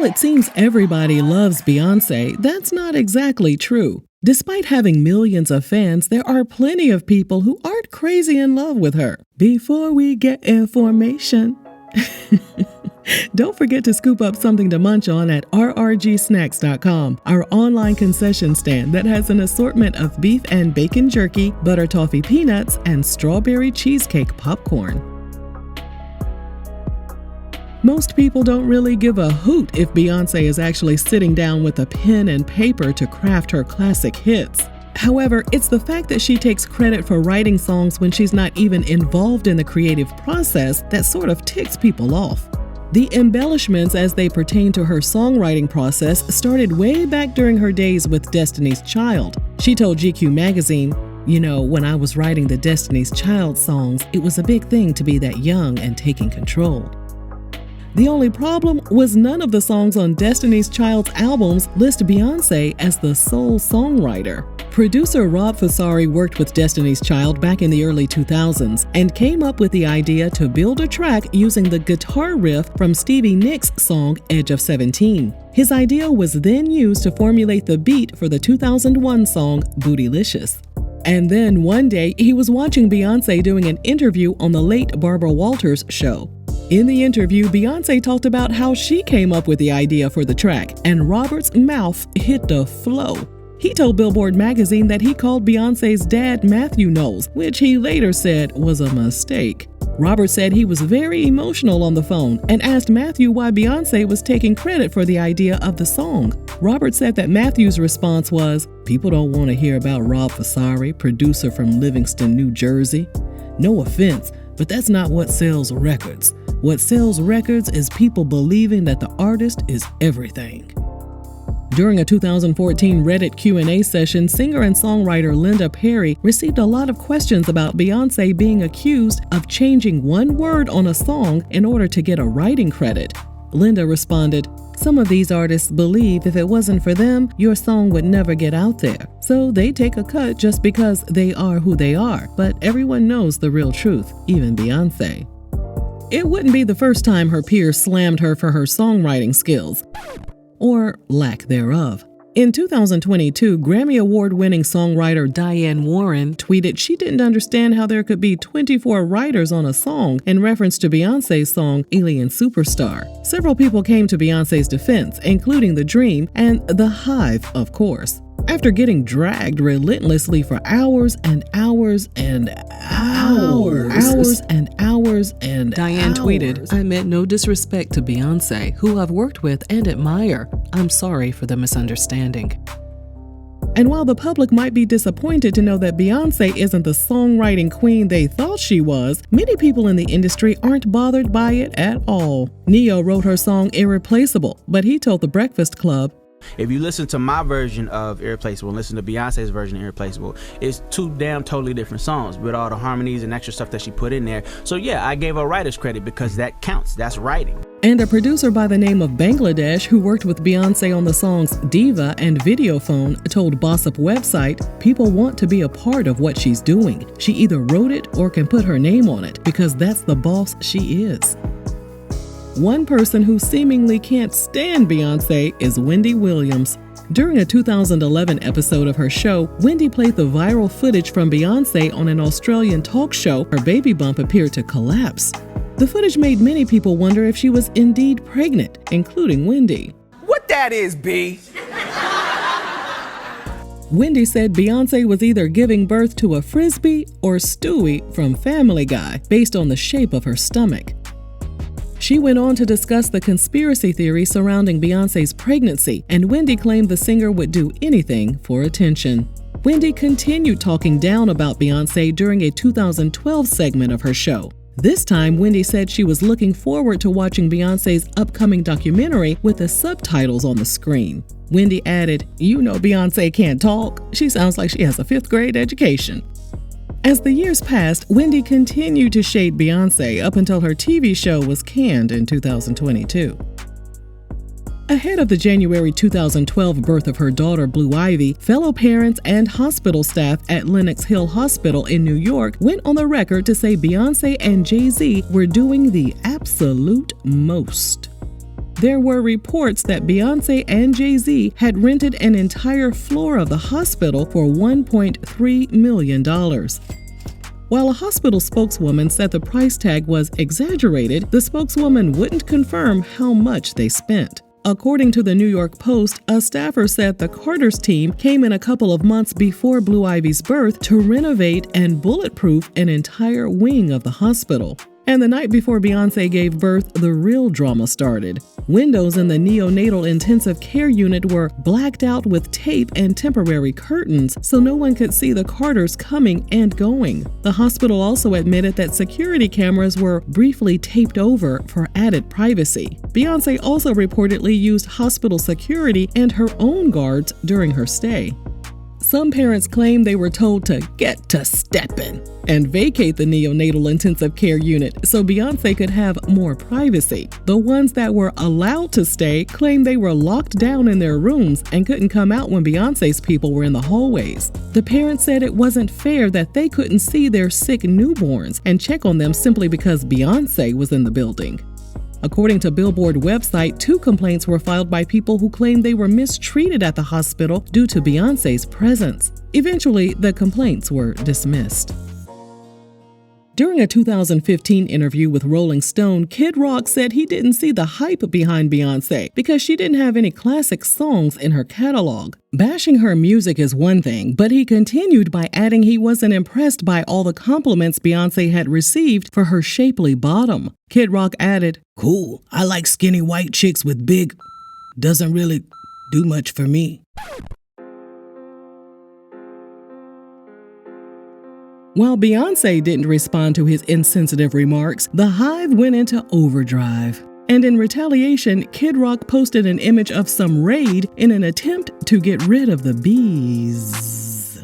While it seems everybody loves Beyoncé, that's not exactly true. Despite having millions of fans, there are plenty of people who aren't crazy in love with her. Before we get information. Don't forget to scoop up something to munch on at rrgsnacks.com, our online concession stand that has an assortment of beef and bacon jerky, butter toffee peanuts, and strawberry cheesecake popcorn. Most people don't really give a hoot if Beyoncé is actually sitting down with a pen and paper to craft her classic hits. However, it's the fact that she takes credit for writing songs when she's not even involved in the creative process that sort of ticks people off. The embellishments as they pertain to her songwriting process started way back during her days with Destiny's Child. She told GQ magazine, "You know, when I was writing the Destiny's Child songs, it was a big thing to be that young and taking control." The only problem was none of the songs on Destiny's Child's albums list Beyoncé as the sole songwriter. Producer Rob Fessari worked with Destiny's Child back in the early 2000s and came up with the idea to build a track using the guitar riff from Stevie Nicks' song Edge of 17. His idea was then used to formulate the beat for the 2001 song Bootylicious. And then one day, he was watching Beyoncé doing an interview on the late Barbara Walters show. In the interview, Beyoncé talked about how she came up with the idea for the track, and Robert's mouth hit the flow. He told Billboard magazine that he called Beyoncé's dad Matthew Knowles, which he later said was a mistake. Robert said he was very emotional on the phone and asked Matthew why Beyoncé was taking credit for the idea of the song. Robert said that Matthew's response was, "People don't want to hear about Rob Fessari, producer from Livingston, New Jersey. No offense, but that's not what sells records. What sells records is people believing that the artist is everything." During a 2014 Reddit Q&A session, singer and songwriter Linda Perry received a lot of questions about Beyoncé being accused of changing one word on a song in order to get a writing credit. Linda responded, "Some of these artists believe if it wasn't for them, your song would never get out there. So they take a cut just because they are who they are. But everyone knows the real truth, even Beyoncé." It wouldn't be the first time her peers slammed her for her songwriting skills, or lack thereof. In 2022, Grammy Award-winning songwriter Diane Warren tweeted she didn't understand how there could be 24 writers on a song in reference to Beyoncé's song Alien Superstar. Several people came to Beyoncé's defense, including The Dream and The Hive, of course. After getting dragged relentlessly for hours and hours and hours and hours and Diane tweeted, "I meant no disrespect to Beyoncé, who I've worked with and admire. I'm sorry for the misunderstanding." And while the public might be disappointed to know that Beyoncé isn't the songwriting queen they thought she was, many people in the industry aren't bothered by it at all. Ne-Yo wrote her song Irreplaceable, but he told The Breakfast Club, "If you listen to my version of Irreplaceable and listen to Beyonce's version of Irreplaceable, it's two damn totally different songs with all the harmonies and extra stuff that she put in there. So yeah, I gave her writer's credit because that counts. That's writing." And a producer by the name of Bangladesh who worked with Beyoncé on the songs Diva and Videophone told Bossip website, "People want to be a part of what she's doing. She either wrote it or can put her name on it because that's the boss she is." One person who seemingly can't stand Beyoncé is Wendy Williams. During a 2011 episode of her show, Wendy played the viral footage from Beyoncé on an Australian talk show. Her baby bump appeared to collapse. The footage made many people wonder if she was indeed pregnant, including Wendy. "What that is, B?" Wendy said Beyoncé was either giving birth to a Frisbee or Stewie from Family Guy, based on the shape of her stomach. She went on to discuss the conspiracy theory surrounding Beyoncé's pregnancy, and Wendy claimed the singer would do anything for attention. Wendy continued talking down about Beyoncé during a 2012 segment of her show. This time, Wendy said she was looking forward to watching Beyoncé's upcoming documentary with the subtitles on the screen. Wendy added, "You know Beyoncé can't talk. She sounds like she has a 5th grade education." As the years passed, Wendy continued to shade Beyoncé up until her TV show was canned in 2022. Ahead of the January 2012 birth of her daughter Blue Ivy, fellow parents and hospital staff at Lenox Hill Hospital in New York went on the record to say Beyoncé and Jay-Z were doing the absolute most. there were reports that Beyoncé and Jay-Z had rented an entire floor of the hospital for $1.3 million. While a hospital spokeswoman said the price tag was exaggerated, the spokeswoman wouldn't confirm how much they spent. According to the New York Post, a staffer said the Carter's team came in a couple of months before Blue Ivy's birth to renovate and bulletproof an entire wing of the hospital. And the night before Beyoncé gave birth, the real drama started. Windows in the neonatal intensive care unit were blacked out with tape and temporary curtains, so no one could see the Carters coming and going. The hospital also admitted that security cameras were briefly taped over for added privacy. Beyoncé also reportedly used hospital security and her own guards during her stay. Some parents claim they were told to get to steppin' and vacate the neonatal intensive care unit so Beyoncé could have more privacy. The ones that were allowed to stay claimed they were locked down in their rooms and couldn't come out when Beyoncé's people were in the hallways. The parents said it wasn't fair that they couldn't see their sick newborns and check on them simply because Beyoncé was in the building. According to Billboard website, 2 complaints were filed by people who claimed they were mistreated at the hospital due to Beyoncé's presence. Eventually, the complaints were dismissed. During a 2015 interview with Rolling Stone, Kid Rock said he didn't see the hype behind Beyoncé because she didn't have any classic songs in her catalog. Bashing her music is one thing, but he continued by adding he wasn't impressed by all the compliments Beyoncé had received for her shapely bottom. Kid Rock added, "Cool, I like skinny white chicks with big, doesn't really do much for me." While Beyoncé didn't respond to his insensitive remarks, the Hive went into overdrive. And in retaliation, Kid Rock posted an image of some raid in an attempt to get rid of the bees.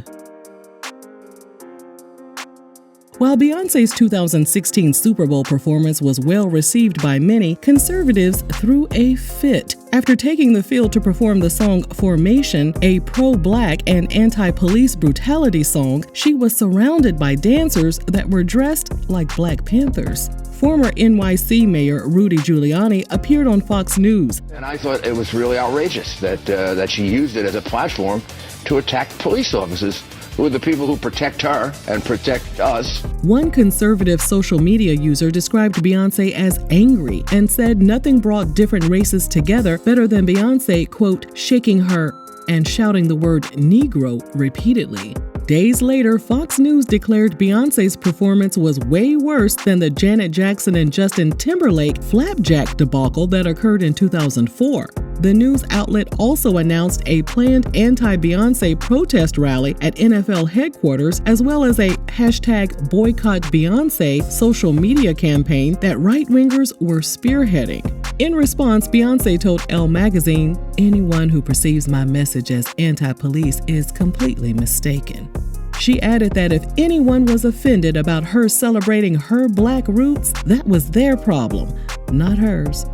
While Beyoncé's 2016 Super Bowl performance was well received by many, conservatives threw a fit. After taking the field to perform the song Formation, a pro-black and anti-police brutality song, she was surrounded by dancers that were dressed like Black Panthers. Former NYC Mayor Rudy Giuliani appeared on Fox News. And I thought it was really outrageous that she used it as a platform to attack police officers who are the people who protect her and protect us. One conservative social media user described Beyoncé as angry and said nothing brought different races together better than Beyoncé, quote, shaking her and shouting the word Negro repeatedly. Days later, Fox News declared Beyoncé's performance was way worse than the Janet Jackson and Justin Timberlake Flapjack debacle that occurred in 2004. The news outlet also announced a planned anti-Beyoncé protest rally at NFL headquarters, as well as a hashtag Boycott Beyoncé social media campaign that right-wingers were spearheading. In response, Beyoncé told Elle magazine, "Anyone who perceives my message as anti-police is completely mistaken." She added that if anyone was offended about her celebrating her Black roots, that was their problem, not hers.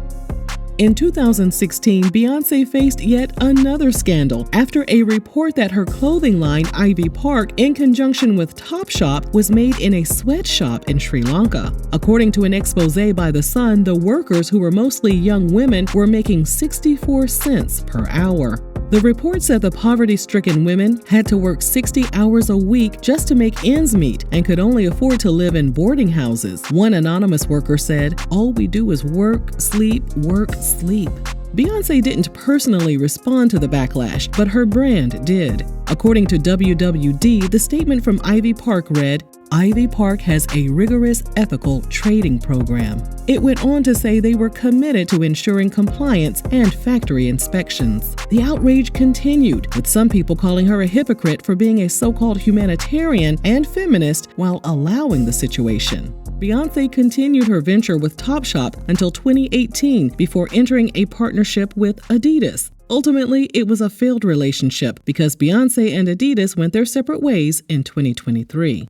In 2016, Beyoncé faced yet another scandal after a report that her clothing line, Ivy Park, in conjunction with Topshop, was made in a sweatshop in Sri Lanka. According to an expose by The Sun, the workers, who were mostly young women, were making 64 cents per hour. The report said the poverty-stricken women had to work 60 hours a week just to make ends meet and could only afford to live in boarding houses. One anonymous worker said, "All we do is work, sleep, work, sleep." Beyoncé didn't personally respond to the backlash, but her brand did. According to WWD, the statement from Ivy Park read, "Ivy Park has a rigorous ethical trading program." It went on to say they were committed to ensuring compliance and factory inspections. The outrage continued, with some people calling her a hypocrite for being a so-called humanitarian and feminist while allowing the situation. Beyoncé continued her venture with Topshop until 2018 before entering a partnership with Adidas. Ultimately, it was a failed relationship because Beyoncé and Adidas went their separate ways in 2023.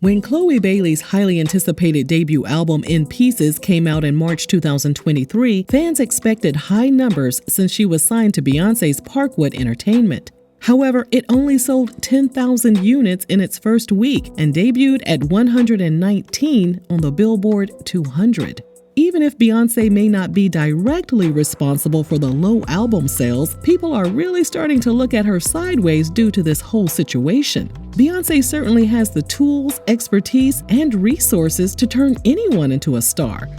When Chloe Bailey's highly anticipated debut album In Pieces came out in March 2023, fans expected high numbers since she was signed to Beyoncé's Parkwood Entertainment. However, it only sold 10,000 units in its first week and debuted at 119 on the Billboard 200. Even if Beyoncé may not be directly responsible for the low album sales, people are really starting to look at her sideways due to this whole situation. Beyoncé certainly has the tools, expertise, and resources to turn anyone into a star.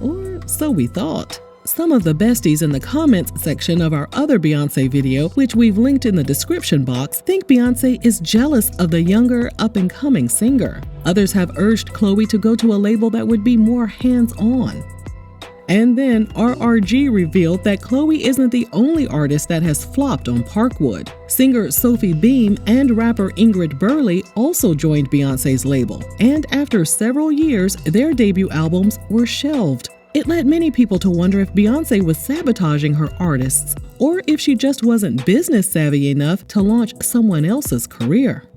Or so we thought. Some of the besties in the comments section of our other Beyoncé video, which we've linked in the description box, think Beyoncé is jealous of the younger, up-and-coming singer. Others have urged Chloe to go to a label that would be more hands-on. And then RRG revealed that Chloe isn't the only artist that has flopped on Parkwood. Singer Sophie Beam and rapper Ingrid Burley also joined Beyoncé's label, and after several years, their debut albums were shelved. It led many people to wonder if Beyoncé was sabotaging her artists, or if she just wasn't business savvy enough to launch someone else's career.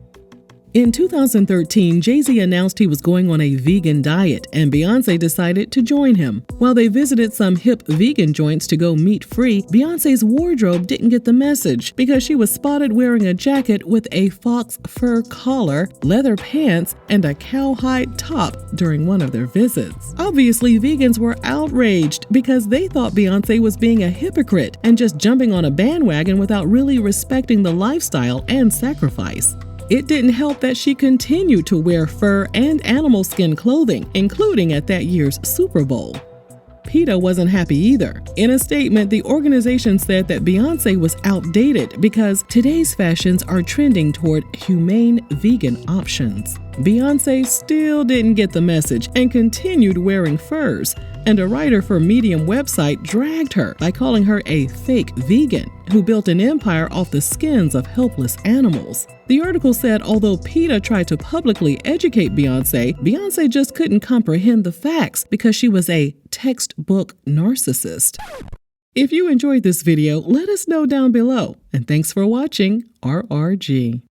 In 2013, Jay-Z announced he was going on a vegan diet, and Beyoncé decided to join him. While they visited some hip vegan joints to go meat-free, Beyoncé's wardrobe didn't get the message because she was spotted wearing a jacket with a fox fur collar, leather pants, and a cowhide top during one of their visits. Obviously, vegans were outraged because they thought Beyoncé was being a hypocrite and just jumping on a bandwagon without really respecting the lifestyle and sacrifice. It didn't help that she continued to wear fur and animal skin clothing, including at that year's Super Bowl. PETA wasn't happy either. In a statement, the organization said that Beyoncé was outdated because today's fashions are trending toward humane vegan options. Beyoncé still didn't get the message and continued wearing furs, and a writer for Medium website dragged her by calling her a fake vegan who built an empire off the skins of helpless animals. The article said although PETA tried to publicly educate Beyoncé, Beyoncé just couldn't comprehend the facts because she was a textbook narcissist. If you enjoyed this video, let us know down below. And thanks for watching RRG.